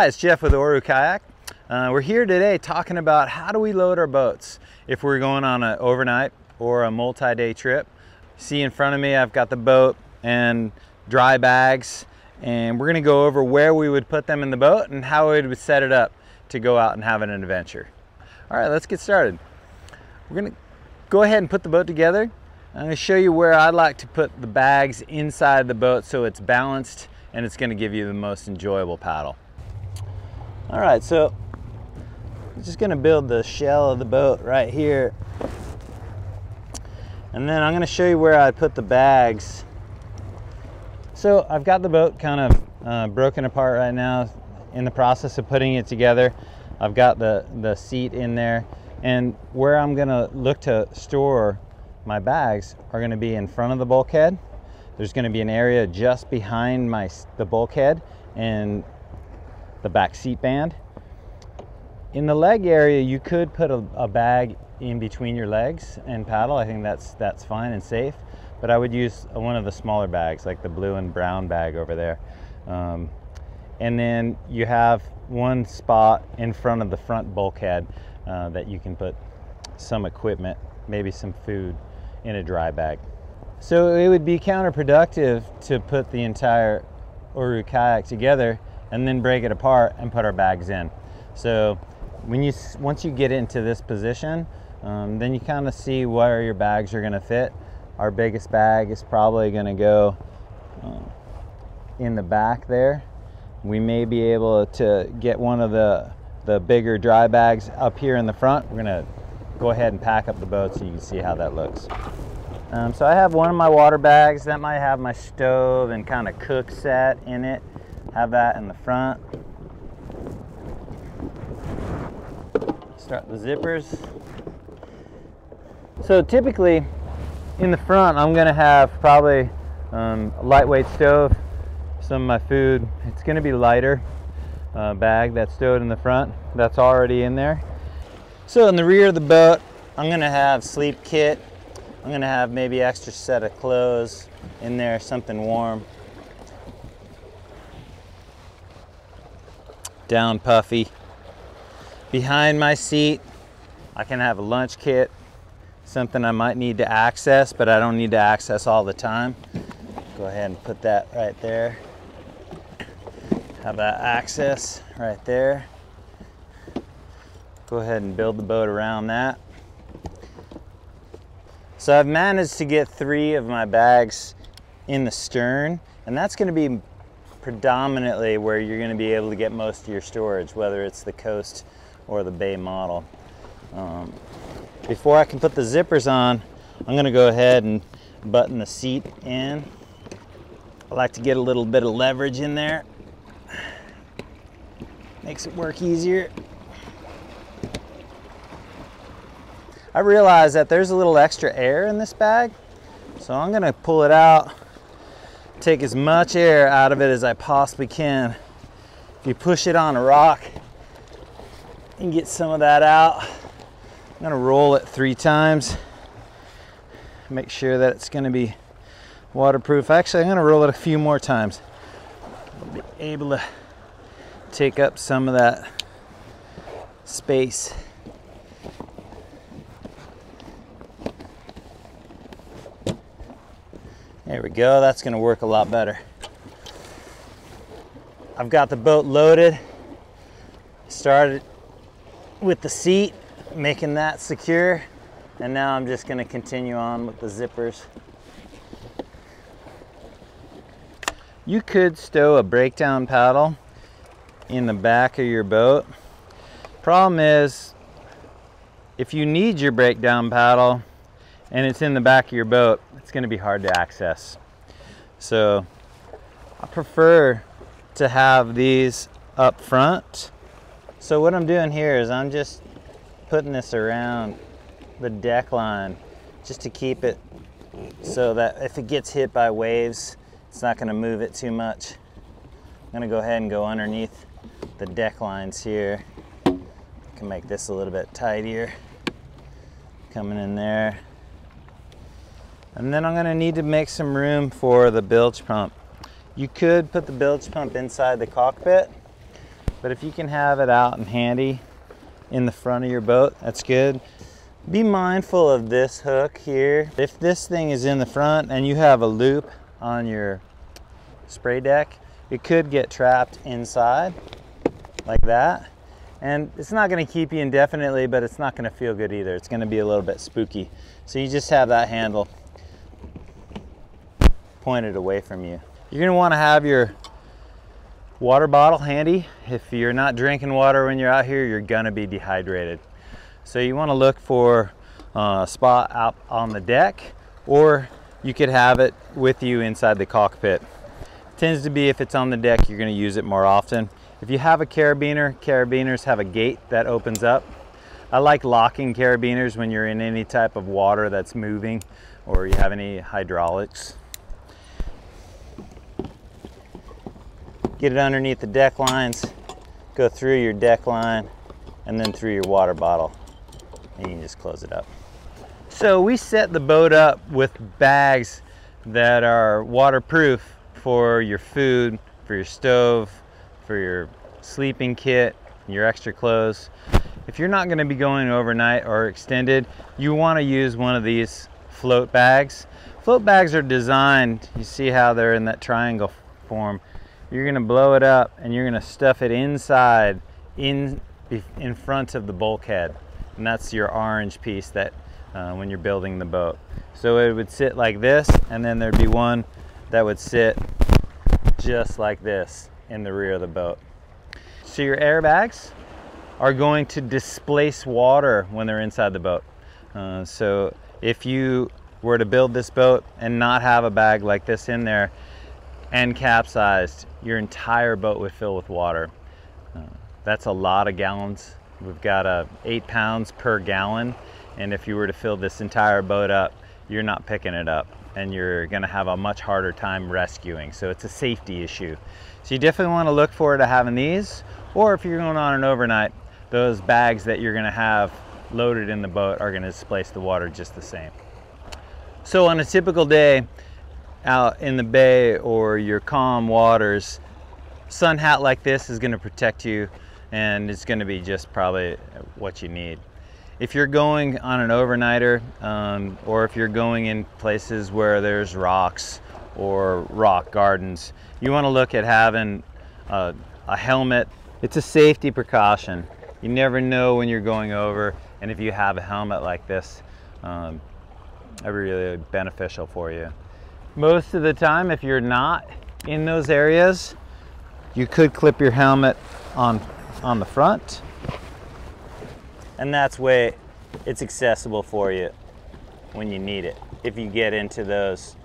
Hi, it's Jeff with Oru Kayak. We're here today talking about how do we load our boats if we're going on an overnight or a multi-day trip. See in front of me, I've got the boat and dry bags, and we're gonna go over where we would put them in the boat and how we would set it up to go out and have an adventure. All right, let's get started. We're gonna go ahead and put the boat together. I'm gonna show you where I'd like to put the bags inside the boat so it's balanced and it's gonna give you the most enjoyable paddle. All right, so I'm just gonna build the shell of the boat right here. And then I'm gonna show you where I put the bags. So I've got the boat kind of broken apart right now, in the process of putting it together. I've got the seat in there, and where I'm gonna look to store my bags are gonna be in front of the bulkhead. There's gonna be an area just behind the bulkhead and the back seat band. In the leg area, you could put a bag in between your legs and paddle. I think that's fine and safe, but I would use one of the smaller bags, like the blue and brown bag over there. And then you have one spot in front of the front bulkhead that you can put some equipment, maybe some food, in a dry bag. So it would be counterproductive to put the entire Oru kayak together and then break it apart and put our bags in. So once you get into this position, then you kind of see where your bags are gonna fit. Our biggest bag is probably gonna go in the back there. We may be able to get one of the bigger dry bags up here in the front. We're gonna go ahead and pack up the boat so you can see how that looks. So I have one of my water bags that might have my stove and kind of cook set in it. Have that in the front. Start the zippers. So typically in the front, I'm gonna have probably a lightweight stove, some of my food. It's gonna be lighter bag that's stowed in the front. That's already in there. So in the rear of the boat, I'm gonna have sleep kit. I'm gonna have maybe extra set of clothes in there, something warm. Down puffy. Behind my seat, I can have a lunch kit, something I might need to access, but I don't need to access all the time. Go ahead and put that right there. Have that access right there. Go ahead and build the boat around that. So I've managed to get 3 of my bags in the stern, and that's gonna be predominantly where you're going to be able to get most of your storage, whether it's the coast or the bay model. Before I can put the zippers on, I'm going to go ahead and button the seat in. I like to get a little bit of leverage in there. Makes it work easier. I realize that there's a little extra air in this bag, so I'm going to pull it out. Take as much air out of it as I possibly can. If you push it on a rock and get some of that out, I'm gonna roll it 3 times. Make sure that it's gonna be waterproof. Actually, I'm gonna roll it a few more times. I'll be able to take up some of that space. There we go, that's gonna work a lot better. I've got the boat loaded. Started with the seat, making that secure, and now I'm just gonna continue on with the zippers. You could stow a breakdown paddle in the back of your boat. Problem is, if you need your breakdown paddle and it's in the back of your boat, it's going to be hard to access. So I prefer to have these up front. So what I'm doing here is I'm just putting this around the deck line just to keep it so that if it gets hit by waves, it's not going to move it too much. I'm going to go ahead and go underneath the deck lines here. I can make this a little bit tighter. Coming in there. And then I'm going to need to make some room for the bilge pump. You could put the bilge pump inside the cockpit, but if you can have it out and handy in the front of your boat, that's good. Be mindful of this hook here. If this thing is in the front and you have a loop on your spray deck, it could get trapped inside like that. And it's not going to keep you indefinitely, but it's not going to feel good either. It's going to be a little bit spooky. So you just have that handle pointed away from you. You're going to want to have your water bottle handy. If you're not drinking water when you're out here, you're going to be dehydrated. So you want to look for a spot out on the deck, or you could have it with you inside the cockpit. It tends to be, if it's on the deck, you're going to use it more often. If you have a carabiner, carabiners have a gate that opens up. I like locking carabiners when you're in any type of water that's moving or you have any hydraulics. Get it underneath the deck lines, go through your deck line, and then through your water bottle, and you can just close it up. So we set the boat up with bags that are waterproof for your food, for your stove, for your sleeping kit, your extra clothes. If you're not going to be going overnight or extended, you want to use one of these float bags. Float bags are designed, you see how they're in that triangle form. You're going to blow it up and you're going to stuff it inside, in front of the bulkhead, and that's your orange piece that when you're building the boat. So it would sit like this, and then there'd be one that would sit just like this in the rear of the boat. So your airbags are going to displace water when they're inside the boat. So if you were to build this boat and not have a bag like this in there and capsized, your entire boat would fill with water. That's a lot of gallons. We've got 8 pounds per gallon, and if you were to fill this entire boat up, you're not picking it up, and you're going to have a much harder time rescuing. So it's a safety issue. So you definitely want to look forward to having these, or if you're going on an overnight, those bags that you're going to have loaded in the boat are going to displace the water just the same. So on a typical day out in the bay or your calm waters, sun hat like this is going to protect you, and it's going to be just probably what you need. If you're going on an overnighter, or if you're going in places where there's rocks or rock gardens, you want to look at having a helmet. It's a safety precaution. You never know when you're going over, and if you have a helmet like this, it'll be really beneficial for you. Most of the time, if you're not in those areas, you could clip your helmet on the front, and that's way it's accessible for you when you need it, if you get into those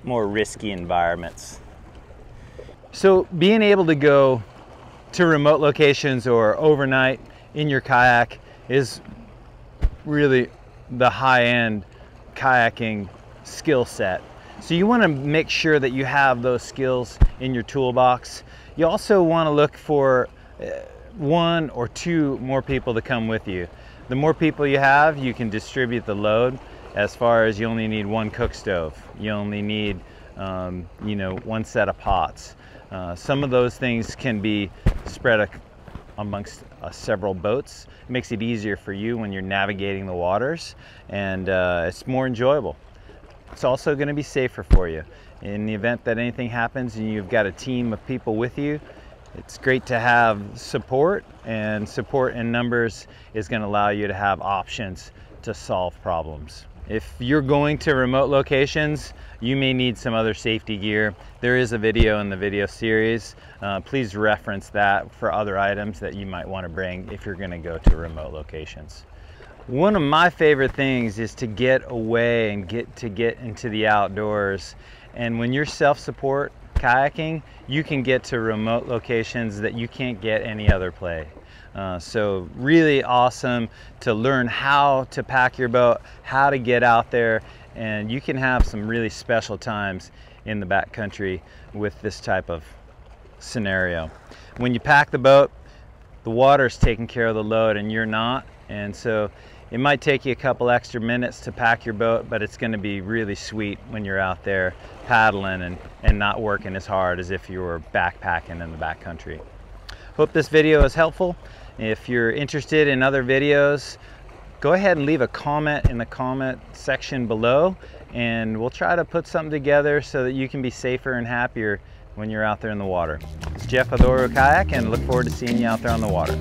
more risky environments. So being able to go to remote locations or overnight in your kayak is really the high-end kayaking skill set. So you want to make sure that you have those skills in your toolbox. You also want to look for 1 or 2 more people to come with you. The more people you have, you can distribute the load. As far as you only need 1 cook stove, you only need 1 set of pots. Some of those things can be spread amongst several boats. It makes it easier for you when you're navigating the waters, and it's more enjoyable. It's also going to be safer for you. In the event that anything happens and you've got a team of people with you, it's great to have support, and support in numbers is going to allow you to have options to solve problems. If you're going to remote locations, you may need some other safety gear. There is a video in the video series. Please reference that for other items that you might want to bring if you're going to go to remote locations. One of my favorite things is to get away and get into the outdoors. And when you're self-support kayaking, you can get to remote locations that you can't get any other place. So really awesome to learn how to pack your boat, how to get out there, and you can have some really special times in the backcountry with this type of scenario. When you pack the boat, the water's taking care of the load and you're not, and so it might take you a couple extra minutes to pack your boat, but it's going to be really sweet when you're out there paddling and not working as hard as if you were backpacking in the backcountry. Hope this video is helpful. If you're interested in other videos, go ahead and leave a comment in the comment section below, and we'll try to put something together so that you can be safer and happier when you're out there in the water. It's Jeff with Oru Kayak, and look forward to seeing you out there on the water.